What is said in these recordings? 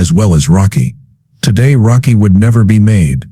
as well as Rocky. Today Rocky would never be made.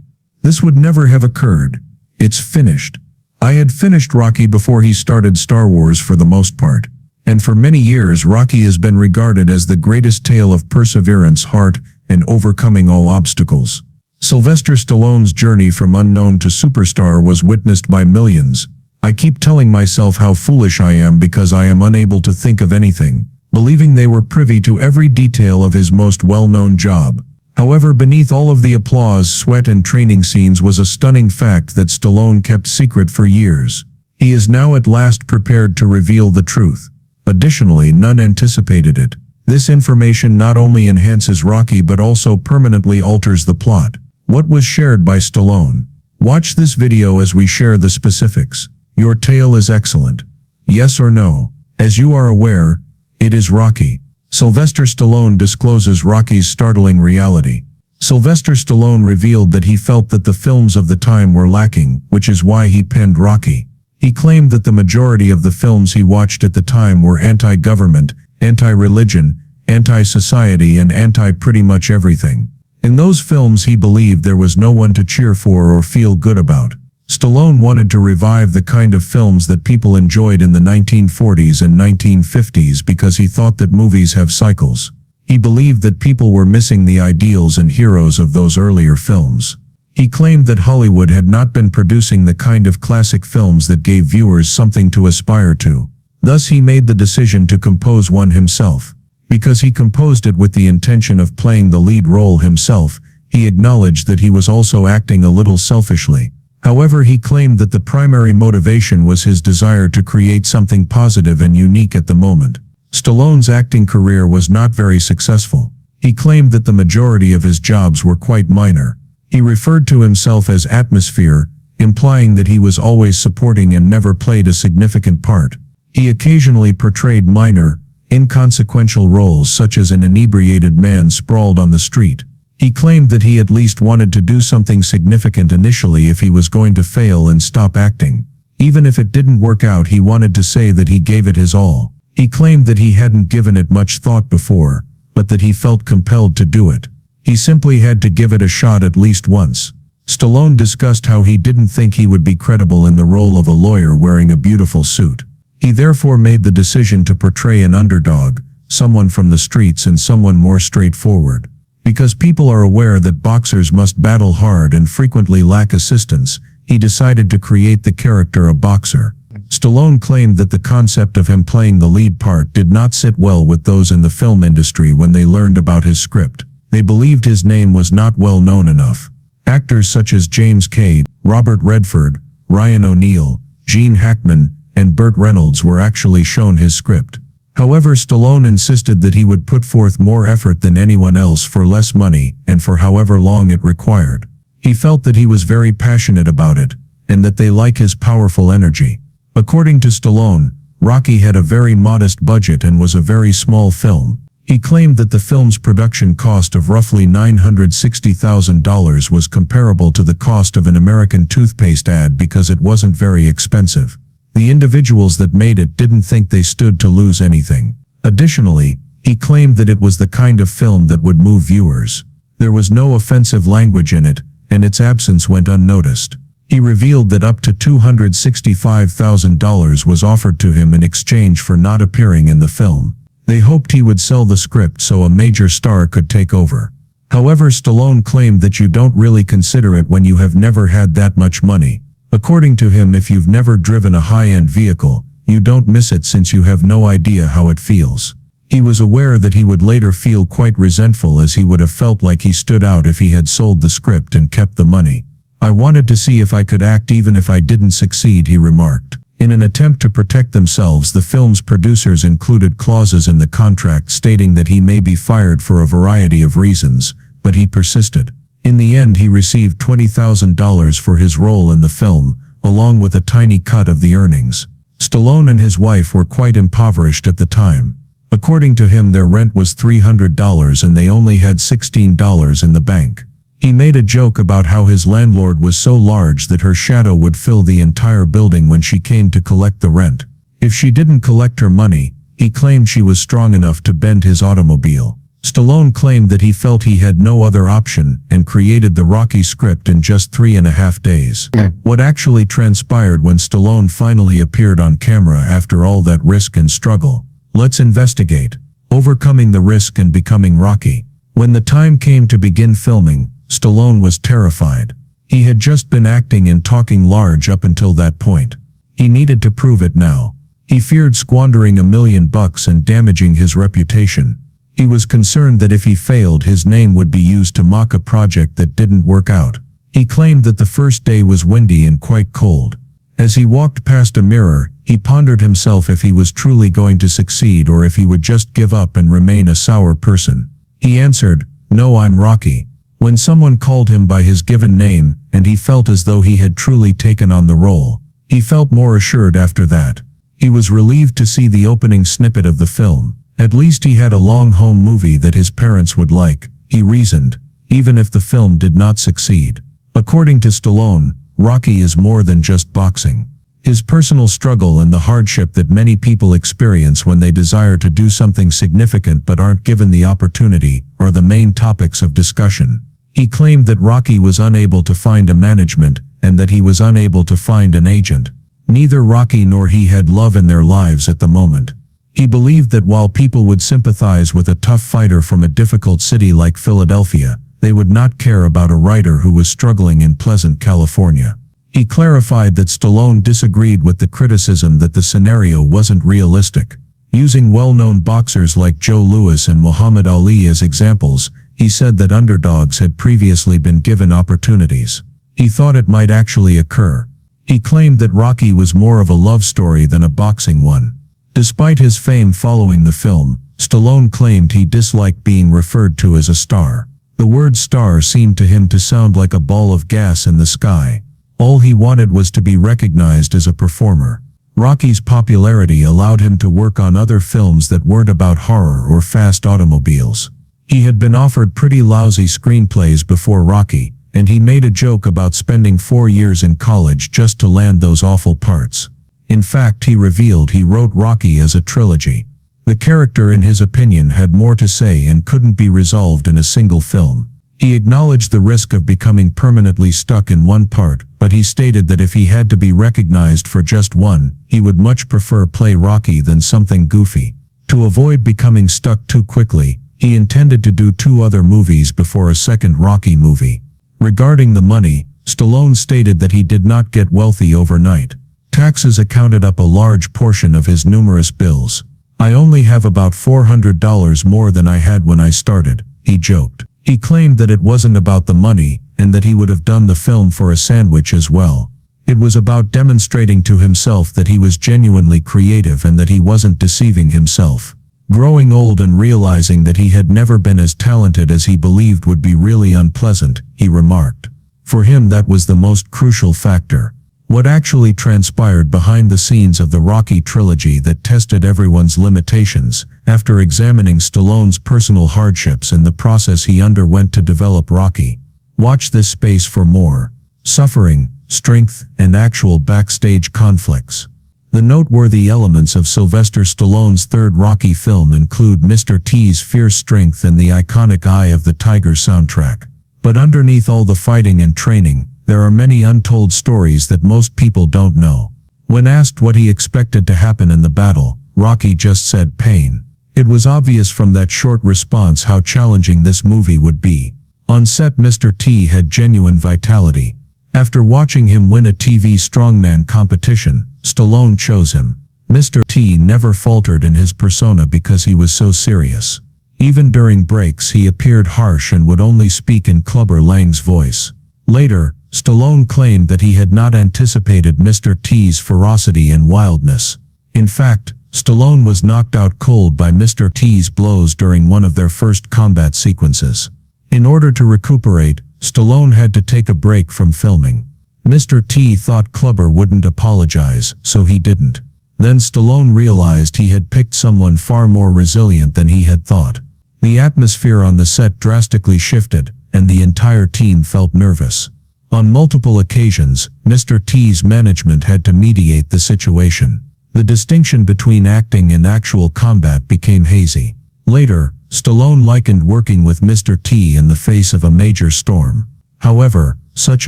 This would never have occurred. It's finished. I had finished Rocky before he started Star Wars for the most part. And for many years Rocky has been regarded as the greatest tale of perseverance, heart, and overcoming all obstacles. Sylvester Stallone's journey from unknown to superstar was witnessed by millions. I keep telling myself how foolish I am because I am unable to think of anything, believing they were privy to every detail of his most well-known job. However, beneath all of the applause, sweat, and training scenes was a stunning fact that Stallone kept secret for years. He is now at last prepared to reveal the truth. Additionally, none anticipated it. This information not only enhances Rocky but also permanently alters the plot. What was shared by Stallone? Watch this video as we share the specifics. Your tale is excellent. Yes or no? As you are aware, it is Rocky. Sylvester Stallone discloses Rocky's startling reality. Sylvester Stallone revealed that he felt that the films of the time were lacking, which is why he penned Rocky. He claimed that the majority of the films he watched at the time were anti-government, anti-religion, anti-society, and anti-pretty much everything. In those films he believed there was no one to cheer for or feel good about. Stallone wanted to revive the kind of films that people enjoyed in the 1940s and 1950s because he thought that movies have cycles. He believed that people were missing the ideals and heroes of those earlier films. He claimed that Hollywood had not been producing the kind of classic films that gave viewers something to aspire to. Thus he made the decision to compose one himself. Because he composed it with the intention of playing the lead role himself, he acknowledged that he was also acting a little selfishly. However, he claimed that the primary motivation was his desire to create something positive and unique at the moment. Stallone's acting career was not very successful. He claimed that the majority of his jobs were quite minor. He referred to himself as atmosphere, implying that he was always supporting and never played a significant part. He occasionally portrayed minor, inconsequential roles such as an inebriated man sprawled on the street. He claimed that he at least wanted to do something significant initially if he was going to fail and stop acting. Even if it didn't work out, he wanted to say that he gave it his all. He claimed that he hadn't given it much thought before, but that he felt compelled to do it. He simply had to give it a shot at least once. Stallone discussed how he didn't think he would be credible in the role of a lawyer wearing a beautiful suit. He therefore made the decision to portray an underdog, someone from the streets and someone more straightforward. Because people are aware that boxers must battle hard and frequently lack assistance, he decided to create the character a boxer. Stallone claimed that the concept of him playing the lead part did not sit well with those in the film industry when they learned about his script. They believed his name was not well known enough. Actors such as James Cade, Robert Redford, Ryan O'Neal, Gene Hackman, and Burt Reynolds were actually shown his script. However, Stallone insisted that he would put forth more effort than anyone else for less money and for however long it required. He felt that he was very passionate about it, and that they like his powerful energy. According to Stallone, Rocky had a very modest budget and was a very small film. He claimed that the film's production cost of roughly $960,000 was comparable to the cost of an American toothpaste ad because it wasn't very expensive. The individuals that made it didn't think they stood to lose anything. Additionally, he claimed that it was the kind of film that would move viewers. There was no offensive language in it, and its absence went unnoticed. He revealed that up to $265,000 was offered to him in exchange for not appearing in the film. They hoped he would sell the script so a major star could take over. However, Stallone claimed that you don't really consider it when you have never had that much money. According to him, if you've never driven a high-end vehicle, you don't miss it since you have no idea how it feels. He was aware that he would later feel quite resentful, as he would have felt like he stood out if he had sold the script and kept the money. "I wanted to see if I could act even if I didn't succeed," he remarked. In an attempt to protect themselves, the film's producers included clauses in the contract stating that he may be fired for a variety of reasons, but he persisted. In the end, he received $20,000 for his role in the film, along with a tiny cut of the earnings. Stallone and his wife were quite impoverished at the time. According to him, their rent was $300 and they only had $16 in the bank. He made a joke about how his landlord was so large that her shadow would fill the entire building when she came to collect the rent. If she didn't collect her money, he claimed she was strong enough to bend his automobile. Stallone claimed that he felt he had no other option and created the Rocky script in just 3.5 days. What actually transpired when Stallone finally appeared on camera after all that risk and struggle? Let's investigate. Overcoming the risk and becoming Rocky. When the time came to begin filming, Stallone was terrified. He had just been acting and talking large up until that point. He needed to prove it now. He feared squandering $1 million and damaging his reputation. He was concerned that if he failed, his name would be used to mock a project that didn't work out. He claimed that the first day was windy and quite cold. As he walked past a mirror, he pondered himself if he was truly going to succeed or if he would just give up and remain a sour person. He answered, "No, I'm Rocky." When someone called him by his given name, and he felt as though he had truly taken on the role, he felt more assured after that. He was relieved to see the opening snippet of the film. At least he had a long home movie that his parents would like, he reasoned, even if the film did not succeed. According to Stallone, Rocky is more than just boxing. His personal struggle and the hardship that many people experience when they desire to do something significant but aren't given the opportunity are the main topics of discussion. He claimed that Rocky was unable to find a management and that he was unable to find an agent. Neither Rocky nor he had love in their lives at the moment. He believed that while people would sympathize with a tough fighter from a difficult city like Philadelphia, they would not care about a writer who was struggling in Pleasant, California. He clarified that Stallone disagreed with the criticism that the scenario wasn't realistic. Using well-known boxers like Joe Louis and Muhammad Ali as examples, he said that underdogs had previously been given opportunities. He thought it might actually occur. He claimed that Rocky was more of a love story than a boxing one. Despite his fame following the film, Stallone claimed he disliked being referred to as a star. The word star seemed to him to sound like a ball of gas in the sky. All he wanted was to be recognized as a performer. Rocky's popularity allowed him to work on other films that weren't about horror or fast automobiles. He had been offered pretty lousy screenplays before Rocky, and he made a joke about spending 4 years in college just to land those awful parts. In fact, he revealed he wrote Rocky as a trilogy. The character, in his opinion, had more to say and couldn't be resolved in a single film. He acknowledged the risk of becoming permanently stuck in one part, but he stated that if he had to be recognized for just one, he would much prefer play Rocky than something goofy. To avoid becoming stuck too quickly, he intended to do 2 other movies before a second Rocky movie. Regarding the money, Stallone stated that he did not get wealthy overnight. Taxes accounted up a large portion of his numerous bills. "I only have about $400 more than I had when I started," he joked. He claimed that it wasn't about the money, and that he would have done the film for a sandwich as well. It was about demonstrating to himself that he was genuinely creative and that he wasn't deceiving himself. Growing old and realizing that he had never been as talented as he believed would be really unpleasant, he remarked. For him, that was the most crucial factor. What actually transpired behind the scenes of the Rocky trilogy that tested everyone's limitations, after examining Stallone's personal hardships and the process he underwent to develop Rocky. Watch this space for more. Suffering, strength, and actual backstage conflicts. The noteworthy elements of Sylvester Stallone's third Rocky film include Mr. T's fierce strength and the iconic Eye of the Tiger soundtrack. But underneath all the fighting and training, there are many untold stories that most people don't know. When asked what he expected to happen in the battle, Rocky just said pain. It was obvious from that short response how challenging this movie would be. On set, Mr. T had genuine vitality. After watching him win a TV strongman competition, Stallone chose him. Mr. T never faltered in his persona because he was so serious. Even during breaks, he appeared harsh and would only speak in Clubber Lang's voice. Later, Stallone claimed that he had not anticipated Mr. T's ferocity and wildness. In fact, Stallone was knocked out cold by Mr. T's blows during one of their first combat sequences. In order to recuperate, Stallone had to take a break from filming. Mr. T thought Clubber wouldn't apologize, so he didn't. Then Stallone realized he had picked someone far more resilient than he had thought. The atmosphere on the set drastically shifted, and the entire team felt nervous. On multiple occasions, Mr. T's management had to mediate the situation. The distinction between acting and actual combat became hazy. Later, Stallone likened working with Mr. T in the face of a major storm. However, such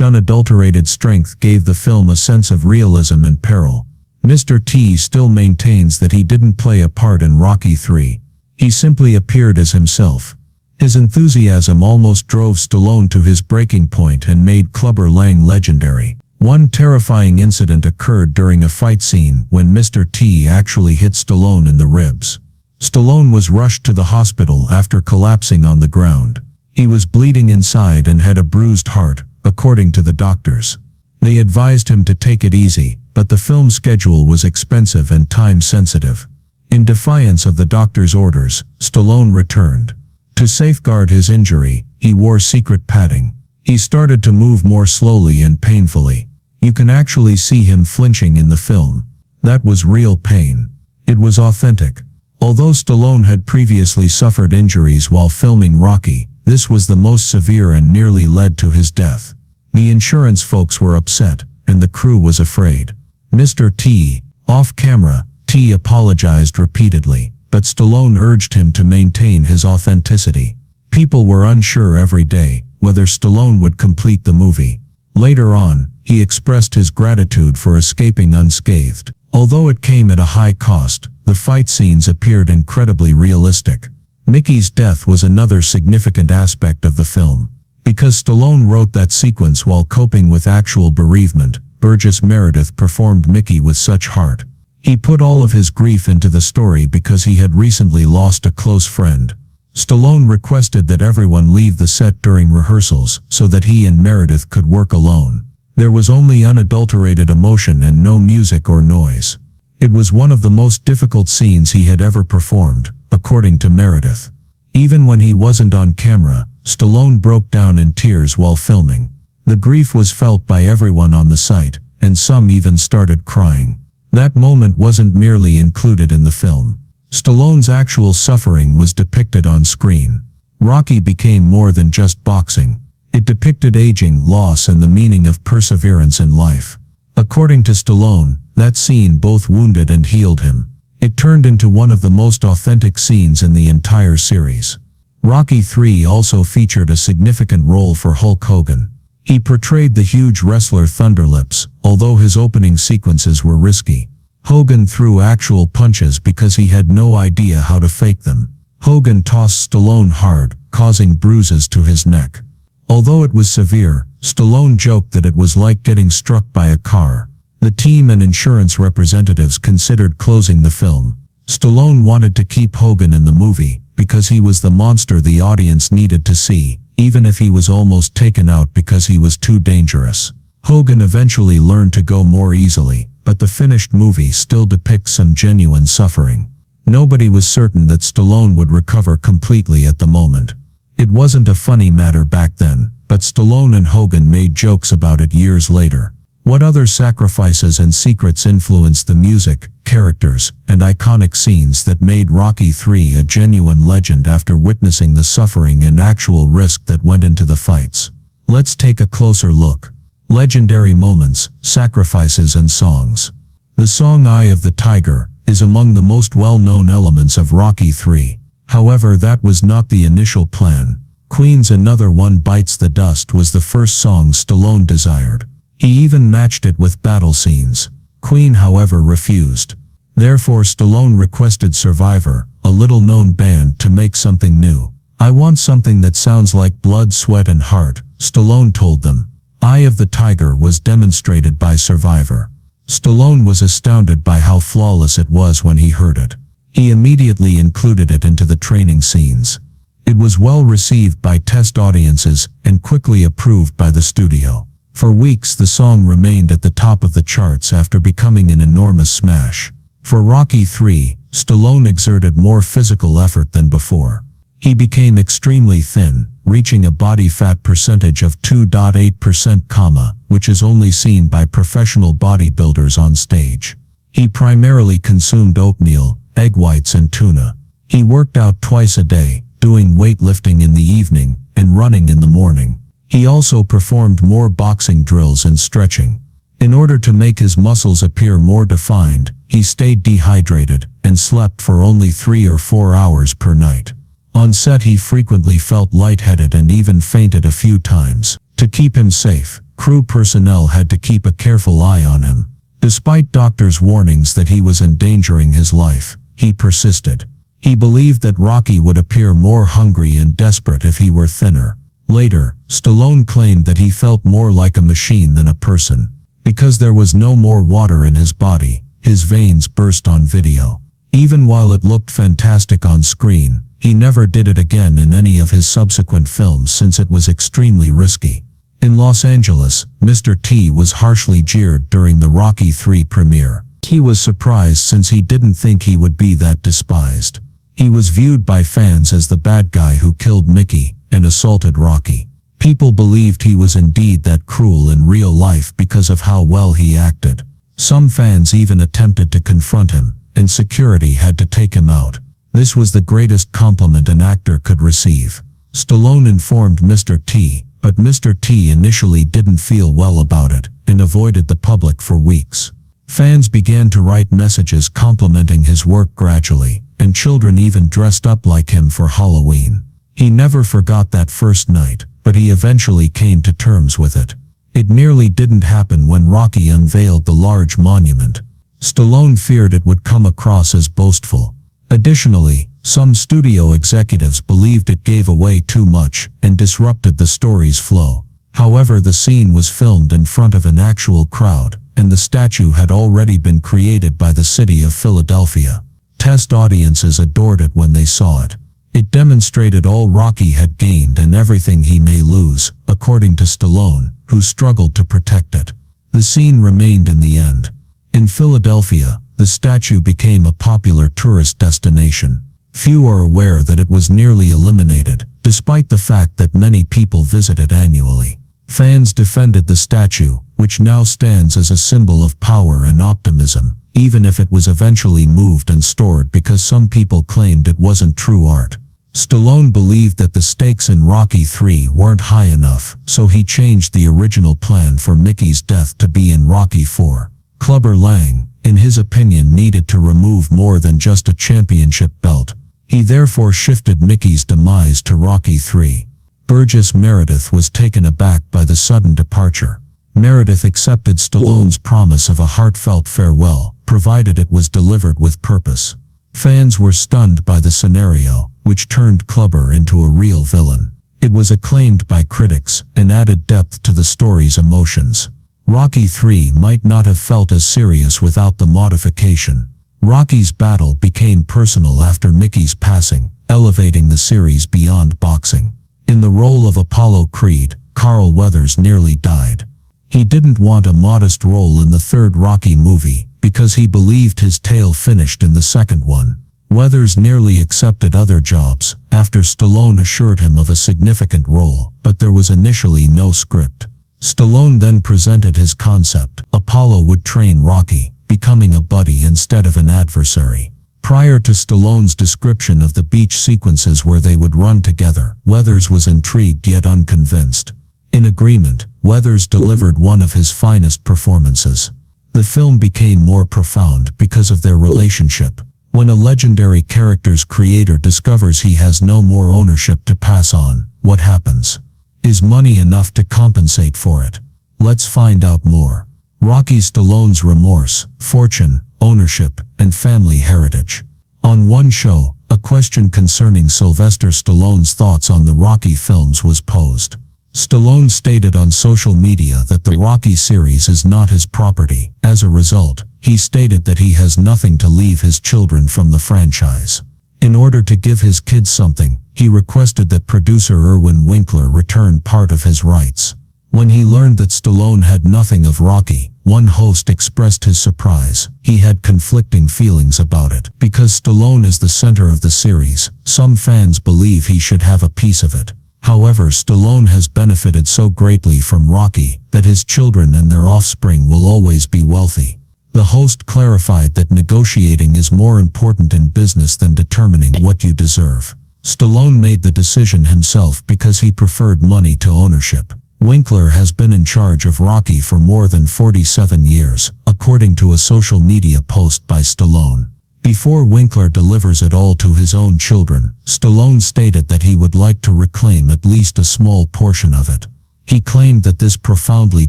unadulterated strength gave the film a sense of realism and peril. Mr. T still maintains that he didn't play a part in Rocky III. He simply appeared as himself. His enthusiasm almost drove Stallone to his breaking point and made Clubber Lang legendary. One terrifying incident occurred during a fight scene when Mr. T actually hit Stallone in the ribs. Stallone was rushed to the hospital after collapsing on the ground. He was bleeding inside and had a bruised heart, according to the doctors. They advised him to take it easy, but the film schedule was expensive and time-sensitive. In defiance of the doctor's orders, Stallone returned. To safeguard his injury, he wore secret padding. He started to move more slowly and painfully. You can actually see him flinching in the film. That was real pain. It was authentic. Although Stallone had previously suffered injuries while filming Rocky, this was the most severe and nearly led to his death. The insurance folks were upset, and the crew was afraid. Mr. T, off camera, T apologized repeatedly, but Stallone urged him to maintain his authenticity. People were unsure every day whether Stallone would complete the movie. Later on, he expressed his gratitude for escaping unscathed. Although it came at a high cost, the fight scenes appeared incredibly realistic. Mickey's death was another significant aspect of the film. Because Stallone wrote that sequence while coping with actual bereavement, Burgess Meredith performed Mickey with such heart. He put all of his grief into the story because he had recently lost a close friend. Stallone requested that everyone leave the set during rehearsals so that he and Meredith could work alone. There was only unadulterated emotion and no music or noise. It was one of the most difficult scenes he had ever performed, according to Meredith. Even when he wasn't on camera, Stallone broke down in tears while filming. The grief was felt by everyone on the site, and some even started crying. That moment wasn't merely included in the film. Stallone's actual suffering was depicted on screen. Rocky became more than just boxing. It depicted aging, loss, and the meaning of perseverance in life. According to Stallone, that scene both wounded and healed him. It turned into one of the most authentic scenes in the entire series. Rocky III also featured a significant role for Hulk Hogan. He portrayed the huge wrestler Thunderlips, although his opening sequences were risky. Hogan threw actual punches because he had no idea how to fake them. Hogan tossed Stallone hard, causing bruises to his neck. Although it was severe, Stallone joked that it was like getting struck by a car. The team and insurance representatives considered closing the film. Stallone wanted to keep Hogan in the movie because he was the monster the audience needed to see, even if he was almost taken out because he was too dangerous. Hogan eventually learned to go more easily, but the finished movie still depicts some genuine suffering. Nobody was certain that Stallone would recover completely at the moment. It wasn't a funny matter back then, but Stallone and Hogan made jokes about it years later. What other sacrifices and secrets influenced the music, characters, and iconic scenes that made Rocky III a genuine legend after witnessing the suffering and actual risk that went into the fights? Let's take a closer look. Legendary moments, sacrifices, and songs. The song "Eye of the Tiger" is among the most well-known elements of Rocky III. However, that was not the initial plan. Queen's "Another One Bites the Dust" was the first song Stallone desired. He even matched it with battle scenes. Queen, however, refused. Therefore, Stallone requested Survivor, a little-known band, to make something new. "I want something that sounds like blood, sweat, and heart," Stallone told them. "Eye of the Tiger" was demonstrated by Survivor. Stallone was astounded by how flawless it was when he heard it. He immediately included it into the training scenes. It was well received by test audiences and quickly approved by the studio. For weeks, the song remained at the top of the charts after becoming an enormous smash. For Rocky III, Stallone exerted more physical effort than before. He became extremely thin, reaching a body fat percentage of 2.8%, which is only seen by professional bodybuilders on stage. He primarily consumed oatmeal, egg whites, and tuna. He worked out twice a day, doing weightlifting in the evening and running in the morning. He also performed more boxing drills and stretching. In order to make his muscles appear more defined, he stayed dehydrated and slept for only 3 or 4 hours per night. On set he frequently felt lightheaded and even fainted a few times. To keep him safe, crew personnel had to keep a careful eye on him. Despite doctors' warnings that he was endangering his life, he persisted. He believed that Rocky would appear more hungry and desperate if he were thinner. Later, Stallone claimed that he felt more like a machine than a person. Because there was no more water in his body, his veins burst on video. Even while it looked fantastic on screen, he never did it again in any of his subsequent films since it was extremely risky. In Los Angeles, Mr. T was harshly jeered during the Rocky III premiere. He was surprised since he didn't think he would be that despised. He was viewed by fans as the bad guy who killed Mickey and assaulted Rocky. People believed he was indeed that cruel in real life because of how well he acted. Some fans even attempted to confront him, and security had to take him out. This was the greatest compliment an actor could receive. Stallone informed Mr. T, but Mr. T initially didn't feel well about it and avoided the public for weeks. Fans began to write messages complimenting his work gradually, and children even dressed up like him for Halloween. He never forgot that first night, but he eventually came to terms with it. It nearly didn't happen when Rocky unveiled the large monument. Stallone feared it would come across as boastful. Additionally, some studio executives believed it gave away too much and disrupted the story's flow. However, the scene was filmed in front of an actual crowd, and the statue had already been created by the city of Philadelphia. Test audiences adored it when they saw it. It demonstrated all Rocky had gained and everything he may lose, according to Stallone, who struggled to protect it. The scene remained in the end. In Philadelphia, the statue became a popular tourist destination. Few are aware that it was nearly eliminated, despite the fact that many people visit it annually. Fans defended the statue, which now stands as a symbol of power and optimism, even if it was eventually moved and stored because some people claimed it wasn't true art. Stallone believed that the stakes in Rocky III weren't high enough, so he changed the original plan for Mickey's death to be in Rocky IV. Clubber Lang, in his opinion, needed to remove more than just a championship belt. He therefore shifted Mickey's demise to Rocky III. Burgess Meredith was taken aback by the sudden departure. Meredith accepted Stallone's promise of a heartfelt farewell, provided it was delivered with purpose. Fans were stunned by the scenario, which turned Clubber into a real villain. It was acclaimed by critics and added depth to the story's emotions. Rocky III might not have felt as serious without the modification. Rocky's battle became personal after Mickey's passing, elevating the series beyond boxing. In the role of Apollo Creed, Carl Weathers nearly died. He didn't want a modest role in the third Rocky movie, because he believed his tale finished in the second one. Weathers nearly accepted other jobs, after Stallone assured him of a significant role, but there was initially no script. Stallone then presented his concept. Apollo would train Rocky, becoming a buddy instead of an adversary. Prior to Stallone's description of the beach sequences where they would run together, Weathers was intrigued yet unconvinced. In agreement, Weathers delivered one of his finest performances. The film became more profound because of their relationship. When a legendary character's creator discovers he has no more ownership to pass on, what happens? Is money enough to compensate for it? Let's find out more. Rocky Stallone's remorse, fortune, ownership, and family heritage. On one show, a question concerning Sylvester Stallone's thoughts on the Rocky films was posed. Stallone stated on social media that the Rocky series is not his property. As a result, he stated that he has nothing to leave his children from the franchise. In order to give his kids something, he requested that producer Irwin Winkler return part of his rights. When he learned that Stallone had nothing of Rocky, one host expressed his surprise. He had conflicting feelings about it. Because Stallone is the center of the series, some fans believe he should have a piece of it. However, Stallone has benefited so greatly from Rocky that his children and their offspring will always be wealthy. The host clarified that negotiating is more important in business than determining what you deserve. Stallone made the decision himself because he preferred money to ownership. Winkler has been in charge of Rocky for more than 47 years, according to a social media post by Stallone. Before Winkler delivers it all to his own children, Stallone stated that he would like to reclaim at least a small portion of it. He claimed that this profoundly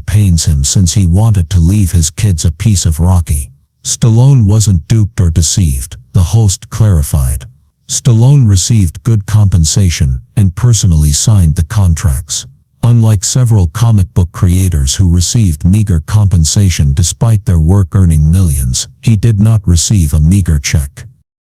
pains him since he wanted to leave his kids a piece of Rocky. Stallone wasn't duped or deceived, the host clarified. Stallone received good compensation and personally signed the contracts. Unlike several comic book creators who received meager compensation despite their work earning millions, he did not receive a meager check.